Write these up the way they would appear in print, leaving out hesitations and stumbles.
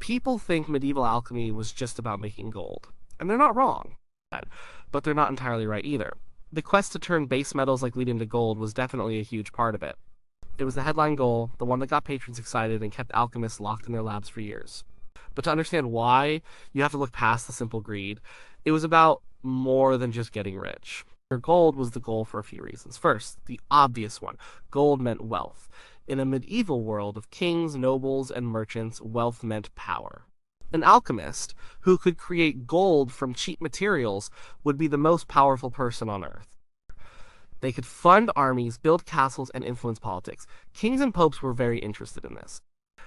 People think medieval alchemy was just about making gold, and they're not wrong, but they're not entirely right either. The quest to turn base metals like lead into gold was definitely a huge part of it. It was the headline goal, the one that got patrons excited and kept alchemists locked in their labs for years. But to understand why, you have to look past the simple greed. It was about more than just getting rich. Gold was the goal for a few reasons. First, the obvious one, gold meant wealth. In a medieval world of kings, nobles, and merchants, wealth meant power. An alchemist, who could create gold from cheap materials, would be the most powerful person on earth. They could fund armies, build castles, and influence politics. Kings and popes were very interested in this.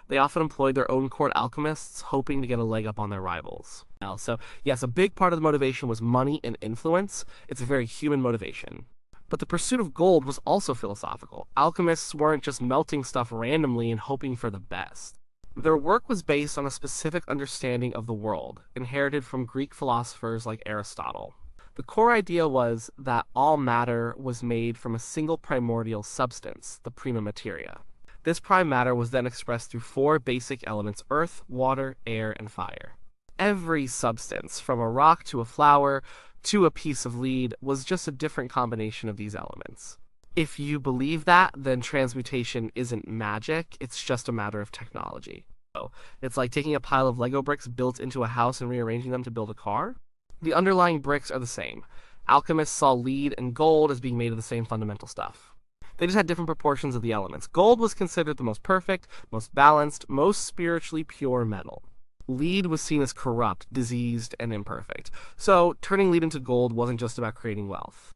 They often employed their own court alchemists, hoping to get a leg up on their rivals. So, yes, a big part of the motivation was money and influence. It's a very human motivation. But the pursuit of gold was also philosophical. Alchemists weren't just melting stuff randomly and hoping for the best. Their work was based on a specific understanding of the world, inherited from Greek philosophers like Aristotle. The core idea was that all matter was made from a single primordial substance, the prima materia. This prime matter was then expressed through four basic elements: earth, water, air, and fire. Every substance, from a rock to a flower to a piece of lead, was just a different combination of these elements. If you believe that, then transmutation isn't magic, it's just a matter of technology. So, it's like taking a pile of Lego bricks built into a house and rearranging them to build a car. The underlying bricks are the same. Alchemists saw lead and gold as being made of the same fundamental stuff. They just had different proportions of the elements. Gold was considered the most perfect, most balanced, most spiritually pure metal. Lead was seen as corrupt, diseased, and imperfect. So, turning lead into gold wasn't just about creating wealth.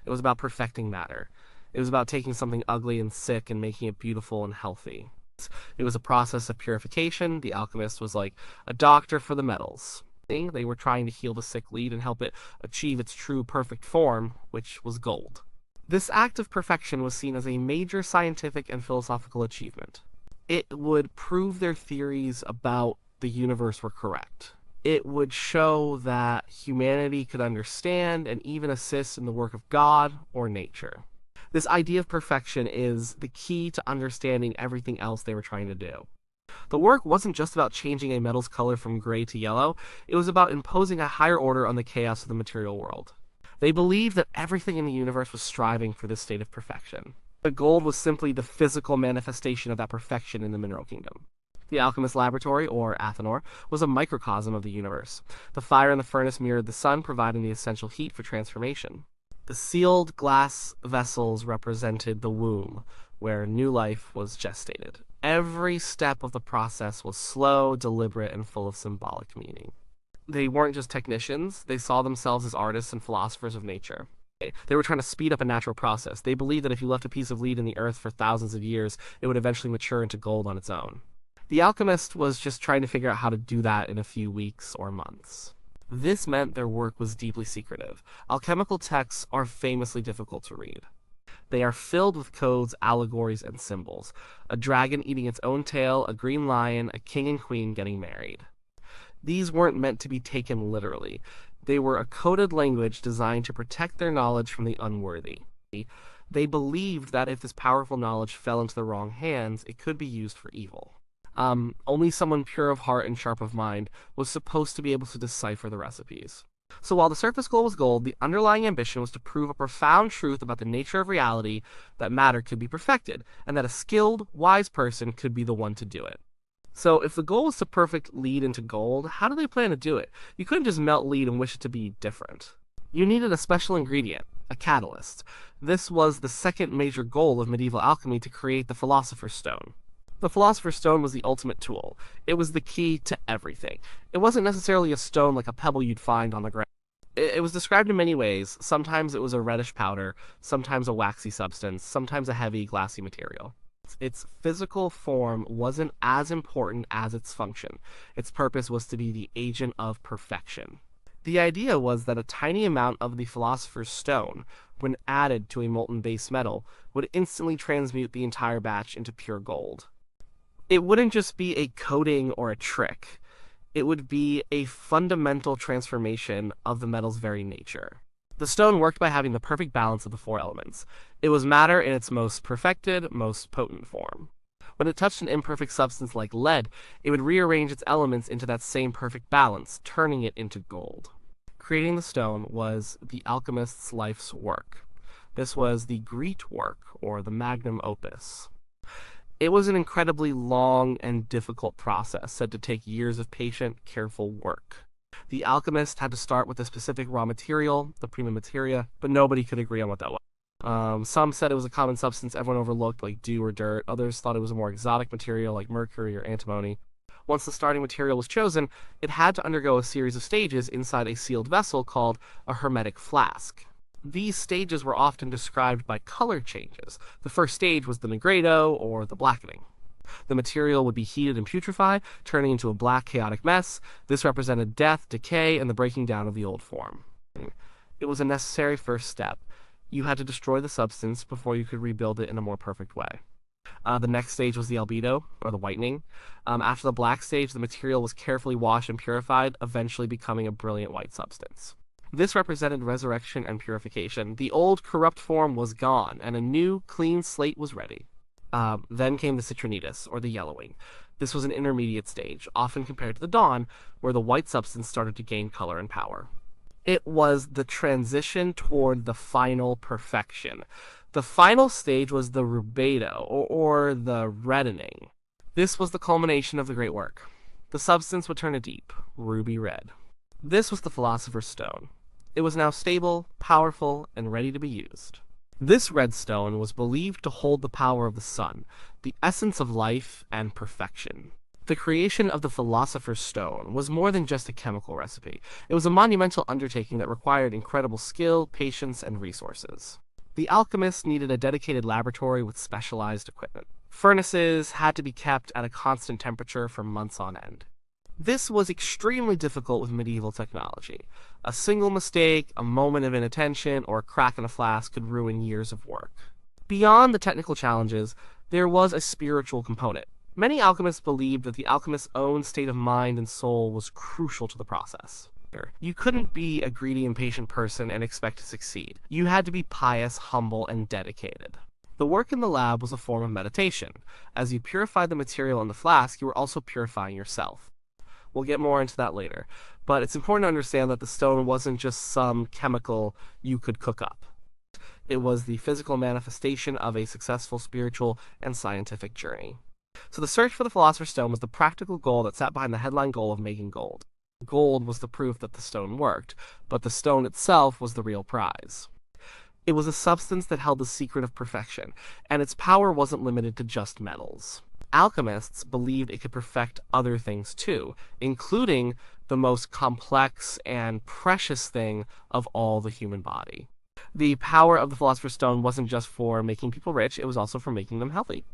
It was about perfecting matter. It was about taking something ugly and sick and making it beautiful and healthy. It was a process of purification. The alchemist was like a doctor for the metals. They were trying to heal the sick lead and help it achieve its true perfect form, which was gold. This act of perfection was seen as a major scientific and philosophical achievement. It would prove their theories about the universe were correct. It would show that humanity could understand and even assist in the work of God or nature. This idea of perfection is the key to understanding everything else they were trying to do. The work wasn't just about changing a metal's color from gray to yellow, it was about imposing a higher order on the chaos of the material world. They believed that everything in the universe was striving for this state of perfection. The gold was simply the physical manifestation of that perfection in the mineral kingdom. The alchemist's laboratory, or Athenor, was a microcosm of the universe. The fire in the furnace mirrored the sun, providing the essential heat for transformation. The sealed glass vessels represented the womb, where new life was gestated. Every step of the process was slow, deliberate, and full of symbolic meaning. They weren't just technicians, they saw themselves as artists and philosophers of nature. They were trying to speed up a natural process. They believed that if you left a piece of lead in the earth for thousands of years, it would eventually mature into gold on its own. The alchemist was just trying to figure out how to do that in a few weeks or months. This meant their work was deeply secretive. Alchemical texts are famously difficult to read. They are filled with codes, allegories, and symbols. A dragon eating its own tail, a green lion, a king and queen getting married. These weren't meant to be taken literally. They were a coded language designed to protect their knowledge from the unworthy. They believed that if this powerful knowledge fell into the wrong hands, it could be used for evil. Only someone pure of heart and sharp of mind was supposed to be able to decipher the recipes. So while the surface goal was gold, the underlying ambition was to prove a profound truth about the nature of reality, that matter could be perfected, and that a skilled, wise person could be the one to do it. So if the goal was to perfect lead into gold, how do they plan to do it? You couldn't just melt lead and wish it to be different. You needed a special ingredient, a catalyst. This was the second major goal of medieval alchemy, to create the Philosopher's Stone. The Philosopher's Stone was the ultimate tool. It was the key to everything. It wasn't necessarily a stone like a pebble you'd find on the ground. It was described in many ways. Sometimes it was a reddish powder, sometimes a waxy substance, sometimes a heavy, glassy material. Its physical form wasn't as important as its function. Its purpose was to be the agent of perfection. The idea was that a tiny amount of the Philosopher's Stone, when added to a molten base metal, would instantly transmute the entire batch into pure gold. It wouldn't just be a coating or a trick. It would be a fundamental transformation of the metal's very nature. The stone worked by having the perfect balance of the four elements. It was matter in its most perfected, most potent form. When it touched an imperfect substance like lead, it would rearrange its elements into that same perfect balance, turning it into gold. Creating the stone was the alchemist's life's work. This was the great work, or the magnum opus. It was an incredibly long and difficult process, said to take years of patient, careful work. The alchemist had to start with a specific raw material, the prima materia, but nobody could agree on what that was. Some said it was a common substance everyone overlooked, like dew or dirt. Others thought it was a more exotic material, like mercury or antimony. Once the starting material was chosen, it had to undergo a series of stages inside a sealed vessel called a hermetic flask. These stages were often described by color changes. The first stage was the nigredo, or the blackening. The material would be heated and putrefy, turning into a black, chaotic mess. This represented death, decay, and the breaking down of the old form. It was a necessary first step. You had to destroy the substance before you could rebuild it in a more perfect way. The next stage was the albedo, or the whitening. After the black stage, the material was carefully washed and purified, eventually becoming a brilliant white substance. This represented resurrection and purification. The old, corrupt form was gone, and a new, clean slate was ready. Then came the citronitis, or the yellowing. This was an intermediate stage, often compared to the dawn, where the white substance started to gain color and power. It was the transition toward the final perfection. The final stage was the rubedo, or the reddening. This was the culmination of the great work. The substance would turn a deep, ruby red. This was the Philosopher's Stone. It was now stable, powerful, and ready to be used. This red stone was believed to hold the power of the sun, the essence of life and perfection. The creation of the Philosopher's Stone was more than just a chemical recipe. It was a monumental undertaking that required incredible skill, patience, and resources. The alchemists needed a dedicated laboratory with specialized equipment. Furnaces had to be kept at a constant temperature for months on end. This was extremely difficult with medieval technology. A single mistake, a moment of inattention, or a crack in a flask could ruin years of work. Beyond the technical challenges, there was a spiritual component. Many alchemists believed that the alchemist's own state of mind and soul was crucial to the process. You couldn't be a greedy, impatient person and expect to succeed. You had to be pious, humble, and dedicated. The work in the lab was a form of meditation. As you purified the material in the flask, you were also purifying yourself. We'll get more into that later, but it's important to understand that the stone wasn't just some chemical you could cook up. It was the physical manifestation of a successful spiritual and scientific journey. So the search for the Philosopher's Stone was the practical goal that sat behind the headline goal of making gold. Gold was the proof that the stone worked, but the stone itself was the real prize. It was a substance that held the secret of perfection, and its power wasn't limited to just metals. Alchemists believed it could perfect other things too, including the most complex and precious thing of all, the human body. The power of the Philosopher's Stone wasn't just for making people rich, it was also for making them healthy.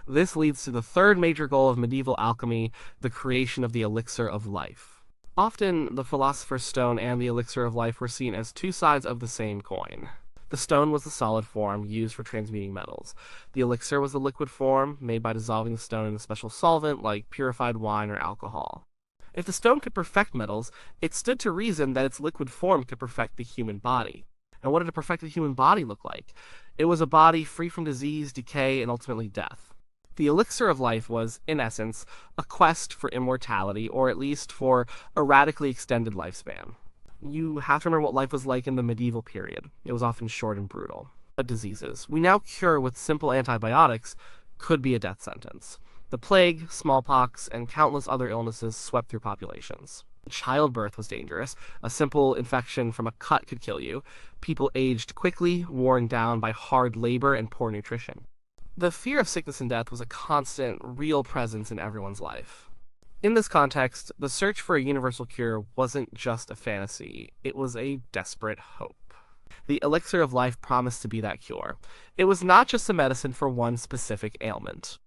This leads to the third major goal of medieval alchemy, the creation of the Elixir of Life. Often, the Philosopher's Stone and the Elixir of Life were seen as two sides of the same coin. The stone was the solid form used for transmuting metals. The elixir was the liquid form, made by dissolving the stone in a special solvent like purified wine or alcohol. If the stone could perfect metals, it stood to reason that its liquid form could perfect the human body. And what did a perfected human body look like? It was a body free from disease, decay, and ultimately death. The Elixir of Life was, in essence, a quest for immortality, or at least for a radically extended lifespan. You have to remember what life was like in the medieval period. It was often short and brutal. But diseases we now cure with simple antibiotics could be a death sentence. The plague, smallpox, and countless other illnesses swept through populations. Childbirth was dangerous. A simple infection from a cut could kill you. People aged quickly, worn down by hard labor and poor nutrition. The fear of sickness and death was a constant, real presence in everyone's life. In this context, the search for a universal cure wasn't just a fantasy, it was a desperate hope. The Elixir of Life promised to be that cure. It was not just a medicine for one specific ailment.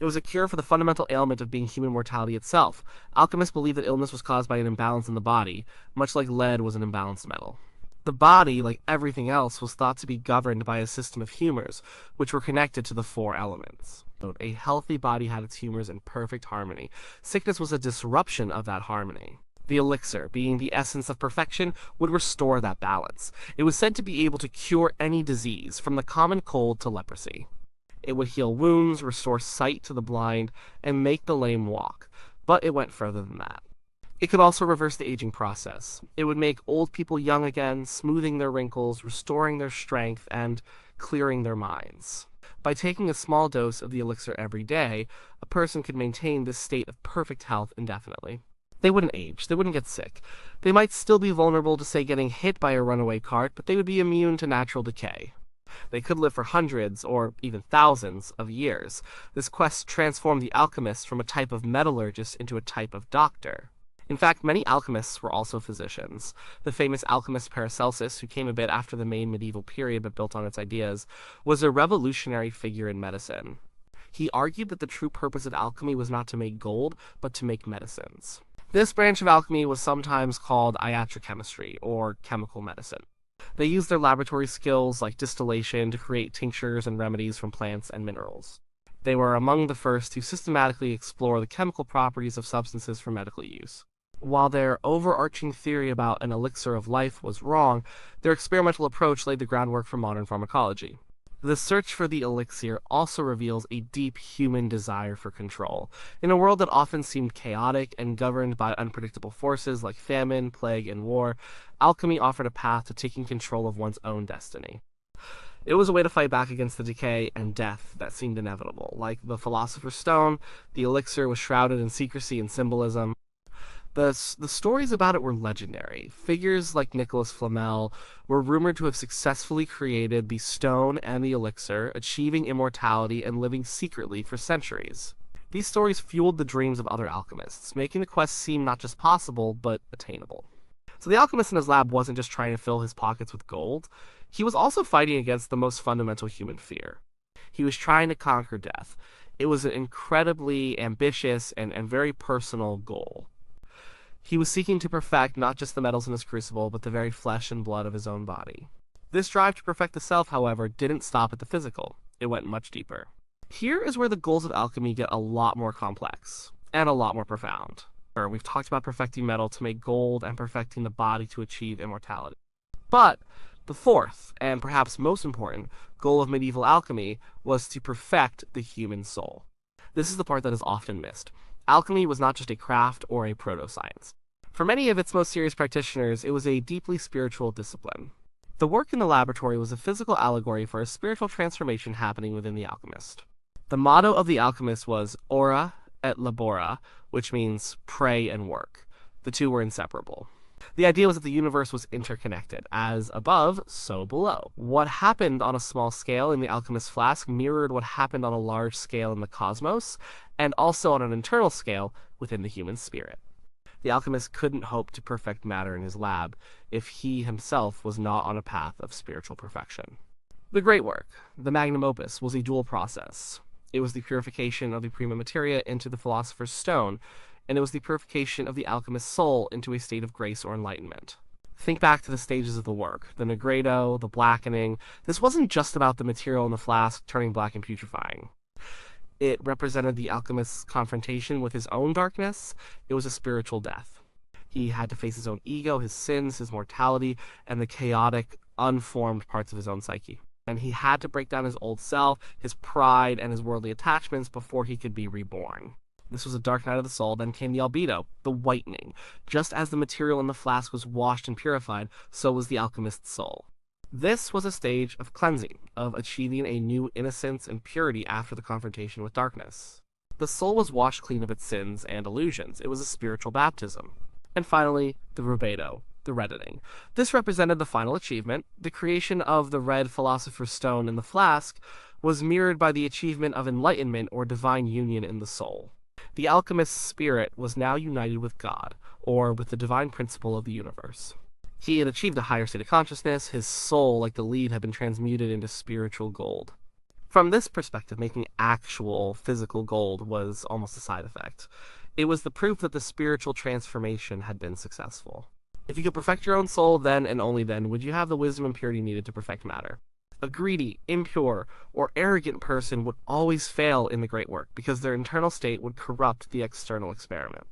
It was a cure for the fundamental ailment of being human mortality itself. Alchemists believed that illness was caused by an imbalance in the body, much like lead was an imbalanced metal. The body, like everything else, was thought to be governed by a system of humors, which were connected to the four elements. A healthy body had its humors in perfect harmony. Sickness was a disruption of that harmony. The elixir, being the essence of perfection, would restore that balance. It was said to be able to cure any disease, from the common cold to leprosy. It would heal wounds, restore sight to the blind, and make the lame walk. But it went further than that. It could also reverse the aging process. It would make old people young again, smoothing their wrinkles, restoring their strength, and clearing their minds. By taking a small dose of the elixir every day, a person could maintain this state of perfect health indefinitely. They wouldn't age, they wouldn't get sick. They might still be vulnerable to, say, getting hit by a runaway cart, but they would be immune to natural decay. They could live for hundreds, or even thousands, of years. This quest transformed the alchemists from a type of metallurgist into a type of doctor. In fact, many alchemists were also physicians. The famous alchemist Paracelsus, who came a bit after the main medieval period but built on its ideas, was a revolutionary figure in medicine. He argued that the true purpose of alchemy was not to make gold, but to make medicines. This branch of alchemy was sometimes called iatrochemistry, or chemical medicine. They used their laboratory skills, like distillation, to create tinctures and remedies from plants and minerals. They were among the first to systematically explore the chemical properties of substances for medical use. While their overarching theory about an elixir of life was wrong, their experimental approach laid the groundwork for modern pharmacology. The search for the elixir also reveals a deep human desire for control. In a world that often seemed chaotic and governed by unpredictable forces like famine, plague, and war, alchemy offered a path to taking control of one's own destiny. It was a way to fight back against the decay and death that seemed inevitable. Like the Philosopher's Stone, the elixir was shrouded in secrecy and symbolism. The stories about it were legendary. Figures like Nicholas Flamel were rumored to have successfully created the stone and the elixir, achieving immortality and living secretly for centuries. These stories fueled the dreams of other alchemists, making the quest seem not just possible, but attainable. So the alchemist in his lab wasn't just trying to fill his pockets with gold, he was also fighting against the most fundamental human fear. He was trying to conquer death. It was an incredibly ambitious and very personal goal. He was seeking to perfect not just the metals in his crucible, but the very flesh and blood of his own body. This drive to perfect the self, however, didn't stop at the physical. It went much deeper. Here is where the goals of alchemy get a lot more complex, and a lot more profound. We've talked about perfecting metal to make gold and perfecting the body to achieve immortality. But the fourth, and perhaps most important, goal of medieval alchemy was to perfect the human soul. This is the part that is often missed. Alchemy was not just a craft or a proto-science. For many of its most serious practitioners, it was a deeply spiritual discipline. The work in the laboratory was a physical allegory for a spiritual transformation happening within the alchemist. The motto of the alchemist was ora et labora, which means pray and work. The two were inseparable. The idea was that the universe was interconnected, as above, so below. What happened on a small scale in the alchemist's flask mirrored what happened on a large scale in the cosmos, and also on an internal scale within the human spirit. The alchemist couldn't hope to perfect matter in his lab if he himself was not on a path of spiritual perfection. The great work, the magnum opus, was a dual process. It was the purification of the prima materia into the philosopher's stone, and it was the purification of the alchemist's soul into a state of grace or enlightenment. Think back to the stages of the work, the nigredo, the blackening. This wasn't just about the material in the flask turning black and putrefying. It represented the alchemist's confrontation with his own darkness. It was a spiritual death. He had to face his own ego, his sins, his mortality, and the chaotic, unformed parts of his own psyche. And he had to break down his old self, his pride, and his worldly attachments before he could be reborn. This was a dark night of the soul. Then came the albedo, the whitening. Just as the material in the flask was washed and purified, so was the alchemist's soul. This was a stage of cleansing, of achieving a new innocence and purity after the confrontation with darkness. The soul was washed clean of its sins and illusions. It was a spiritual baptism. And finally, the rubedo, the reddening. This represented the final achievement. The creation of the red philosopher's stone in the flask was mirrored by the achievement of enlightenment or divine union in the soul. The alchemist's spirit was now united with God, or with the divine principle of the universe. He had achieved a higher state of consciousness. His soul, like the lead, had been transmuted into spiritual gold. From this perspective, making actual physical gold was almost a side effect. It was the proof that the spiritual transformation had been successful. If you could perfect your own soul, then and only then would you have the wisdom and purity needed to perfect matter. A greedy, impure, or arrogant person would always fail in the great work because their internal state would corrupt the external experiment.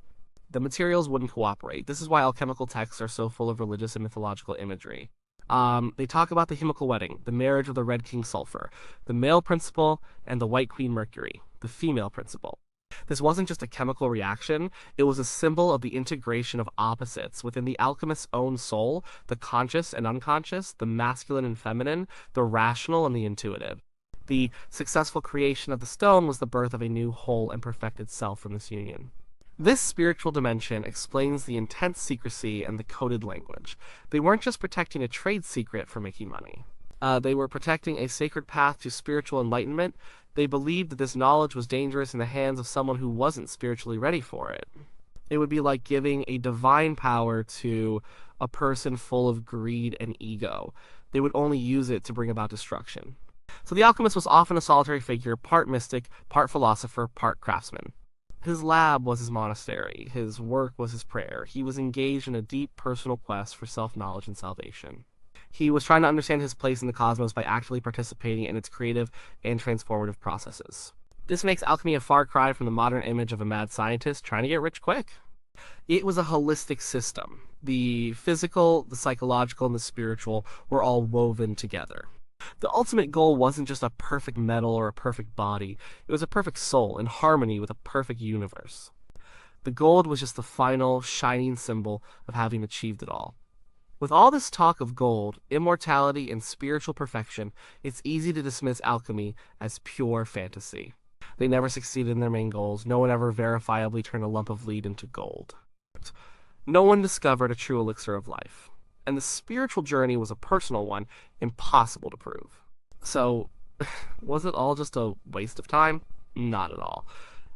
The materials wouldn't cooperate. This is why alchemical texts are so full of religious and mythological imagery. They talk about the chemical wedding, the marriage of the Red King Sulfur, the male principle, and the White Queen Mercury, the female principle. This wasn't just a chemical reaction, it was a symbol of the integration of opposites within the alchemist's own soul, the conscious and unconscious, the masculine and feminine, the rational and the intuitive. The successful creation of the stone was the birth of a new whole and perfected self from this union. This spiritual dimension explains the intense secrecy and the coded language. They weren't just protecting a trade secret for making money. They were protecting a sacred path to spiritual enlightenment. They believed that this knowledge was dangerous in the hands of someone who wasn't spiritually ready for it. It would be like giving a divine power to a person full of greed and ego. They would only use it to bring about destruction. So the alchemist was often a solitary figure, part mystic, part philosopher, part craftsman. His lab was his monastery. His work was his prayer. He was engaged in a deep personal quest for self-knowledge and salvation. He was trying to understand his place in the cosmos by actively participating in its creative and transformative processes. This makes alchemy a far cry from the modern image of a mad scientist trying to get rich quick. It was a holistic system. The physical, the psychological, and the spiritual were all woven together. The ultimate goal wasn't just a perfect metal or a perfect body, it was a perfect soul in harmony with a perfect universe. The gold was just the final, shining symbol of having achieved it all. With all this talk of gold, immortality, and spiritual perfection, it's easy to dismiss alchemy as pure fantasy. They never succeeded in their main goals. No one ever verifiably turned a lump of lead into gold. No one discovered a true elixir of life. And the spiritual journey was a personal one, impossible to prove. So, was it all just a waste of time? Not at all.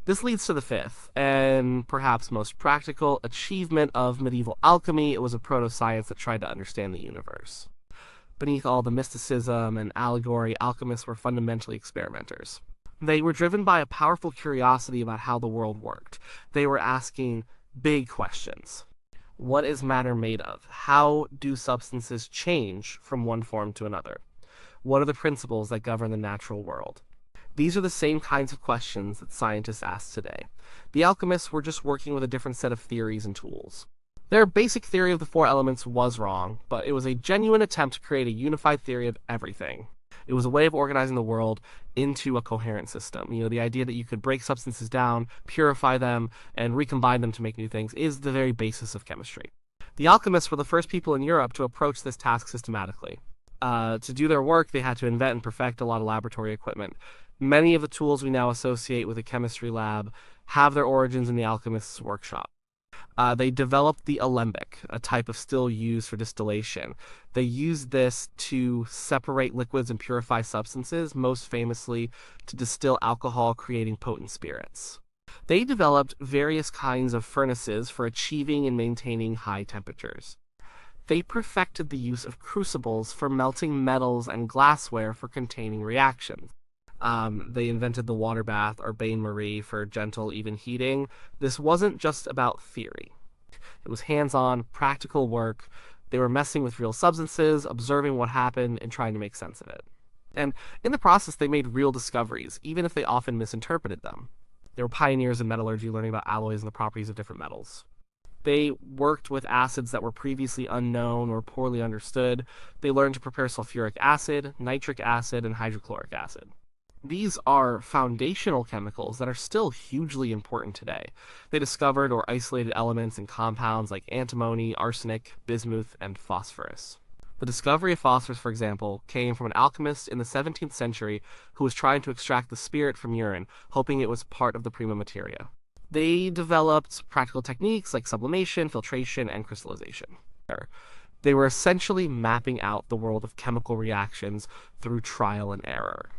This leads to the fifth, and perhaps most practical, achievement of medieval alchemy. It was a proto-science that tried to understand the universe. Beneath all the mysticism and allegory, alchemists were fundamentally experimenters. They were driven by a powerful curiosity about how the world worked. They were asking big questions. What is matter made of? How do substances change from one form to another? What are the principles that govern the natural world? These are the same kinds of questions that scientists ask today. The alchemists were just working with a different set of theories and tools. Their basic theory of the four elements was wrong, but it was a genuine attempt to create a unified theory of everything. It was a way of organizing the world into a coherent system. The idea that you could break substances down, purify them, and recombine them to make new things is the very basis of chemistry. The alchemists were the first people in Europe to approach this task systematically. To do their work, they had to invent and perfect a lot of laboratory equipment. Many of the tools we now associate with a chemistry lab have their origins in the alchemist's workshop. They developed the alembic, a type of still used for distillation. They used this to separate liquids and purify substances, most famously to distill alcohol, creating potent spirits. They developed various kinds of furnaces for achieving and maintaining high temperatures. They perfected the use of crucibles for melting metals and glassware for containing reactions. They invented the water bath or bain-marie for gentle, even heating. This wasn't just about theory. It was hands-on, practical work. They were messing with real substances, observing what happened, and trying to make sense of it. And in the process, they made real discoveries, even if they often misinterpreted them. They were pioneers in metallurgy, learning about alloys and the properties of different metals. They worked with acids that were previously unknown or poorly understood. They learned to prepare sulfuric acid, nitric acid, and hydrochloric acid. These are foundational chemicals that are still hugely important today. They discovered or isolated elements and compounds like antimony, arsenic, bismuth, and phosphorus. The discovery of phosphorus, for example, came from an alchemist in the 17th century who was trying to extract the spirit from urine, hoping it was part of the prima materia. They developed practical techniques like sublimation, filtration, and crystallization. They were essentially mapping out the world of chemical reactions through trial and error.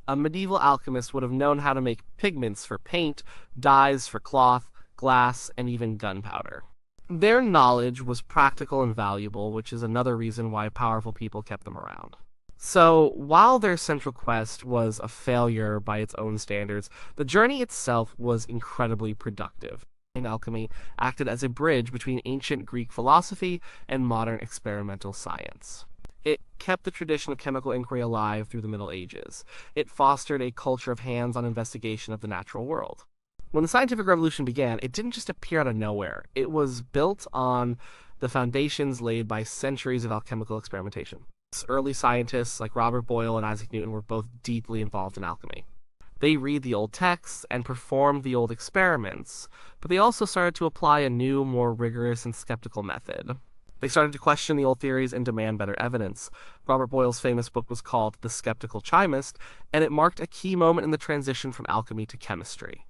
A medieval alchemist would have known how to make pigments for paint, dyes for cloth, glass, and even gunpowder. Their knowledge was practical and valuable, which is another reason why powerful people kept them around. So, while their central quest was a failure by its own standards, the journey itself was incredibly productive. Alchemy acted as a bridge between ancient Greek philosophy and modern experimental science. It kept the tradition of chemical inquiry alive through the Middle Ages. It fostered a culture of hands-on investigation of the natural world. When the scientific revolution began, it didn't just appear out of nowhere. It was built on the foundations laid by centuries of alchemical experimentation. Early scientists like Robert Boyle and Isaac Newton were both deeply involved in alchemy. They read the old texts and performed the old experiments, but they also started to apply a new, more rigorous and skeptical method. They started to question the old theories and demand better evidence. Robert Boyle's famous book was called The Skeptical Chemist, and it marked a key moment in the transition from alchemy to chemistry.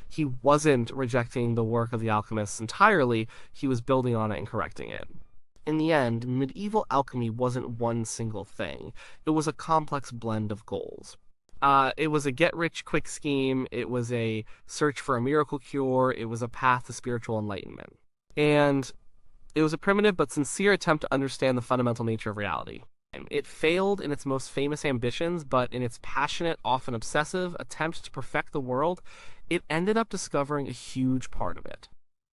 He wasn't rejecting the work of the alchemists entirely, he was building on it and correcting it. In the end, medieval alchemy wasn't one single thing. It was a complex blend of goals. It was a get-rich-quick scheme, it was a search for a miracle cure, it was a path to spiritual enlightenment. And it was a primitive but sincere attempt to understand the fundamental nature of reality. It failed in its most famous ambitions, but in its passionate, often obsessive attempt to perfect the world, it ended up discovering a huge part of it.